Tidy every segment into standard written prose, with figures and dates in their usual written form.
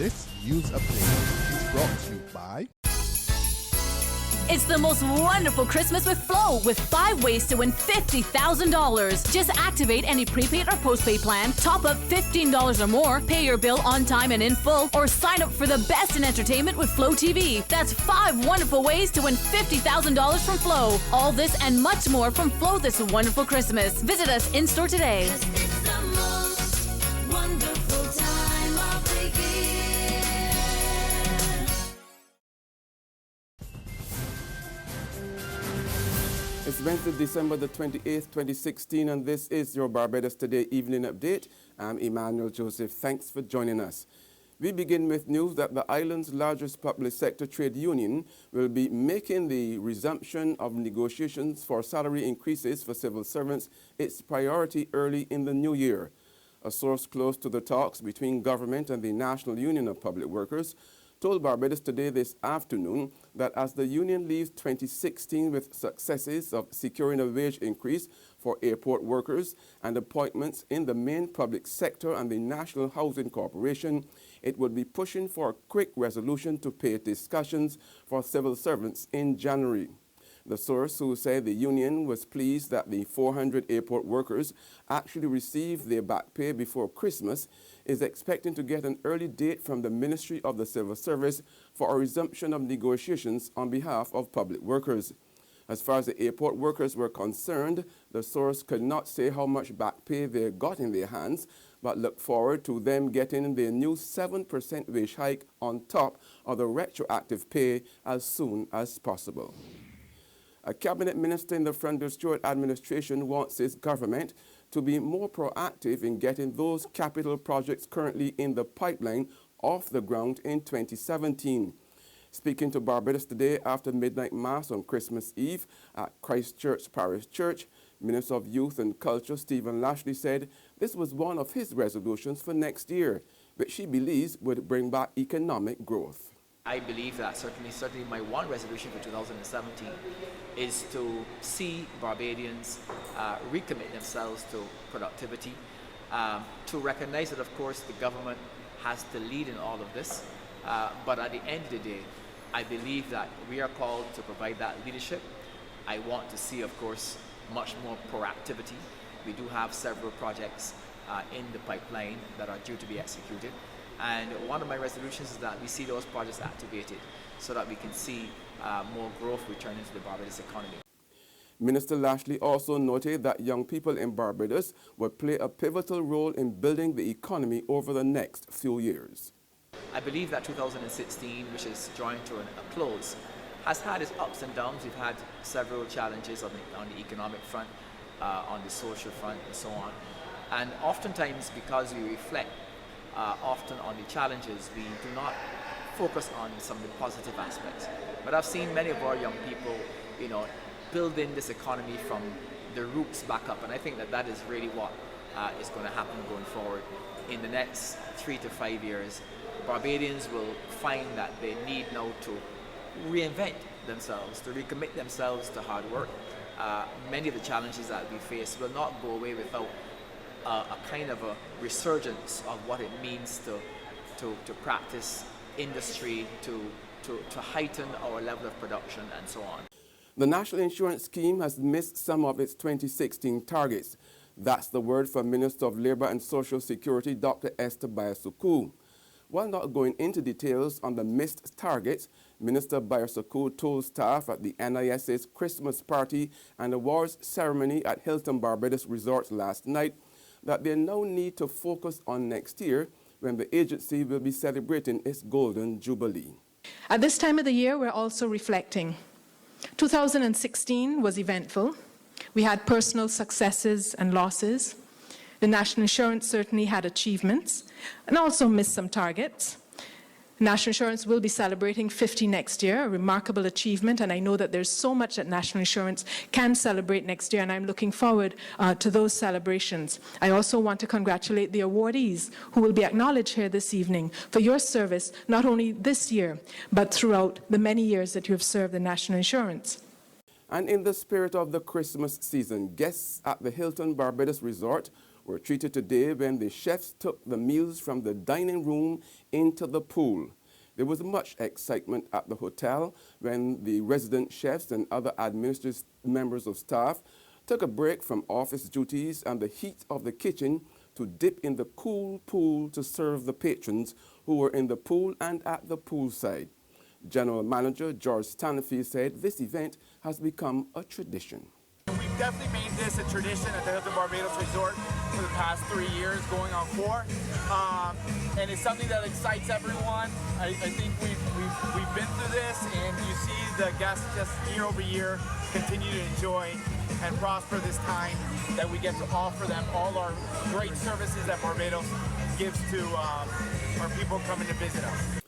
This news update is brought to you by... It's the most wonderful Christmas with Flow, with 5 ways to win $50,000. Just activate any prepaid or postpaid plan, top up $15 or more, pay your bill on time and in full, or sign up for the best in entertainment with Flow TV. That's 5 wonderful ways to win $50,000 from Flow. All this and much more from Flow this wonderful Christmas. Visit us in-store today. It's Wednesday, December the 28th, 2016, and this is your Barbados Today Evening Update. I'm Emmanuel Joseph. Thanks for joining us. We begin with news that the island's largest public sector trade union will be making the resumption of negotiations for salary increases for civil servants its priority early in the new year. A source close to the talks between government and the National Union of Public Workers told Barbados Today this afternoon that as the union leaves 2016 with successes of securing a wage increase for airport workers and appointments in the main public sector and the National Housing Corporation, it would be pushing for a quick resolution to pay discussions for civil servants in January. The source, who said the union was pleased that the 400 airport workers actually received their back pay before Christmas, is expecting to get an early date from the Ministry of the Civil Service for a resumption of negotiations on behalf of public workers. As far as the airport workers were concerned, the source could not say how much back pay they got in their hands, but looked forward to them getting their new 7% wage hike on top of the retroactive pay as soon as possible. A cabinet minister in the Freundel Stewart administration wants his government to be more proactive in getting those capital projects currently in the pipeline off the ground in 2017. Speaking to Barbados Today after midnight mass on Christmas Eve at Christchurch Parish Church, Minister of Youth and Culture Stephen Lashley said this was one of his resolutions for next year, which he believes would bring back economic growth. I believe that certainly my one resolution for 2017 is to see Barbadians recommit themselves to productivity, to recognize that, of course, the government has to lead in all of this, but at the end of the day, I believe that we are called to provide that leadership. I want to see, of course, much more proactivity. We do have several projects in the pipeline that are due to be executed. And one of my resolutions is that we see those projects activated so that we can see more growth return into the Barbados economy. Minister Lashley also noted that young people in Barbados would play a pivotal role in building the economy over the next few years. I believe that 2016, which is drawing to a close, has had its ups and downs. We've had several challenges on the economic front, on the social front, and so on. And oftentimes, because we reflect often on the challenges, we do not focus on some of the positive aspects. But I've seen many of our young people, building this economy from the roots back up, and I think that is really what is going to happen going forward. In the next 3 to 5 years, Barbadians will find that they need now to reinvent themselves, to recommit themselves to hard work. Many of the challenges that we face will not go away without a kind of a resurgence of what it means to practice industry, to heighten our level of production, and so on. The National Insurance Scheme has missed some of its 2016 targets. That's the word from Minister of Labour and Social Security, Dr. Esther Bayasuku. While not going into details on the missed targets, Minister Bayasuku told staff at the NIS's Christmas party and awards ceremony at Hilton Barbados Resort last night that they now need to focus on next year when the agency will be celebrating its Golden Jubilee. At this time of the year, we're also reflecting. 2016 was eventful. We had personal successes and losses. The National Insurance certainly had achievements and also missed some targets. National Insurance will be celebrating 50 next year, a remarkable achievement, and I know that there's so much that National Insurance can celebrate next year, and I'm looking forward to those celebrations. I also want to congratulate the awardees who will be acknowledged here this evening for your service, not only this year, but throughout the many years that you have served the National Insurance. And in the spirit of the Christmas season, guests at the Hilton Barbados Resort were treated today when the chefs took the meals from the dining room into the pool. There was much excitement at the hotel when the resident chefs and other administrative members of staff took a break from office duties and the heat of the kitchen to dip in the cool pool to serve the patrons who were in the pool and at the poolside. General Manager George Stanfield said this event has become a tradition. We've definitely made this a tradition at the Hilton Barbados Resort for the past 3 years, going on 4. And it's something that excites everyone. I think we've been through this, and you see the guests just year over year continue to enjoy and prosper this time that we get to offer them all our great services that Barbados gives to our people coming to visit us.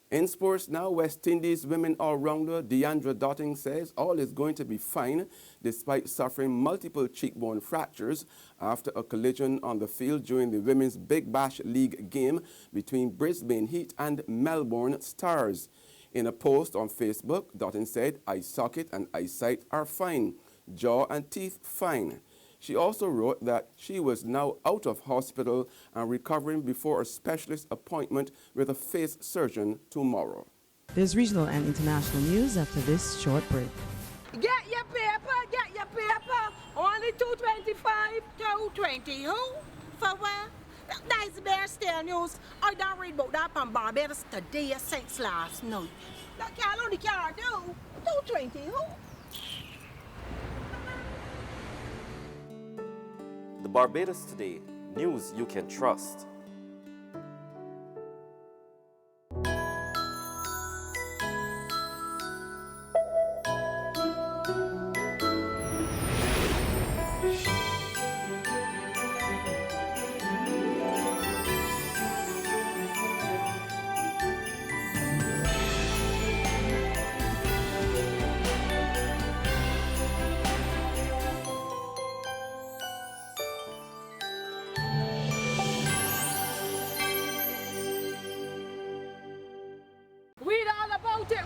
In sports now, West Indies women all-rounder Deandra Dotting says all is going to be fine despite suffering multiple cheekbone fractures after a collision on the field during the Women's Big Bash League game between Brisbane Heat and Melbourne Stars. In a post on Facebook, Dotting said, "Eye socket and eyesight are fine, jaw and teeth fine." She also wrote that she was now out of hospital and recovering before a specialist appointment with a face surgeon tomorrow. There's regional and international news after this short break. Get your paper, get your paper. Only $2.25. $2.20. Who? For what? That's Bear Stale News. I don't read about that on Barbados today since last night. That can't only can't do. $2.20. Who? The Barbados Today, news you can trust.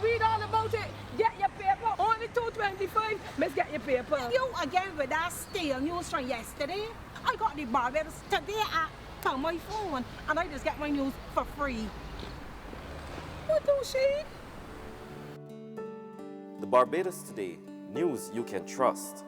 Read all about it. Get your paper. Only $2.25. Let's get your paper. You again with that stale news from yesterday. I got the Barbados Today app on my phone, and I just get my news for free. What do she? The Barbados Today, news you can trust.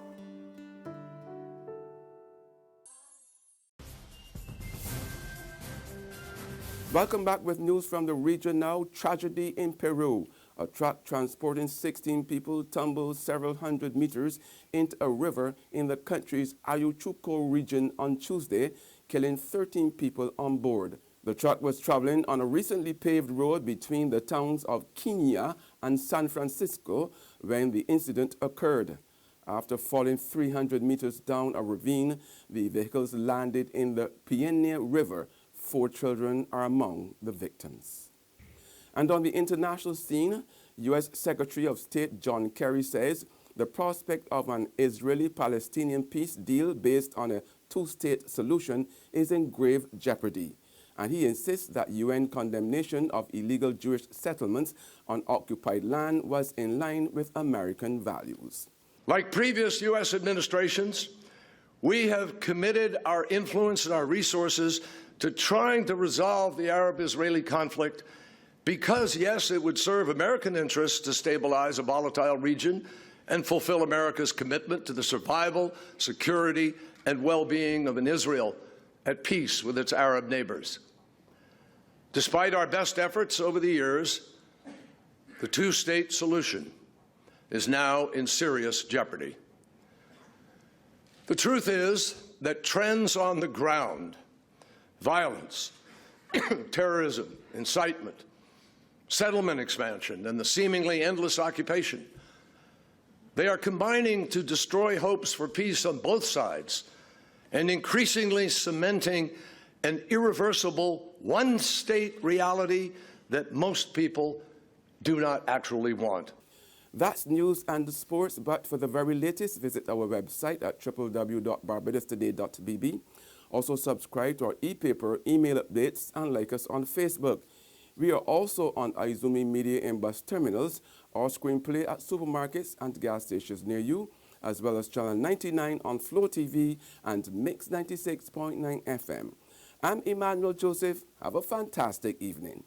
Welcome back with news from the region now. Tragedy in Peru. A truck transporting 16 people tumbled several hundred meters into a river in the country's Ayacucho region on Tuesday, killing 13 people on board. The truck was traveling on a recently paved road between the towns of Quina and San Francisco when the incident occurred. After falling 300 meters down a ravine, the vehicles landed in the Piene River. 4 children are among the victims. And on the international scene, U.S. Secretary of State John Kerry says the prospect of an Israeli-Palestinian peace deal based on a 2-state solution is in grave jeopardy. And he insists that UN condemnation of illegal Jewish settlements on occupied land was in line with American values. Like previous U.S. administrations, we have committed our influence and our resources to trying to resolve the Arab-Israeli conflict because, yes, it would serve American interests to stabilize a volatile region and fulfill America's commitment to the survival, security, and well-being of an Israel at peace with its Arab neighbors. Despite our best efforts over the years, the 2-state solution is now in serious jeopardy. The truth is that trends on the ground, violence, terrorism, incitement, settlement expansion, and the seemingly endless occupation, they are combining to destroy hopes for peace on both sides and increasingly cementing an irreversible one-state reality that most people do not actually want. That's news and sports, but for the very latest, visit our website at www.barbadostoday.bb. Also subscribe to our e-paper, email updates, and like us on Facebook. We are also on Izumi Media in bus terminals, or screenplay at supermarkets and gas stations near you, as well as channel 99 on Flow TV and Mix 96.9 FM. I'm Emmanuel Joseph. Have a fantastic evening.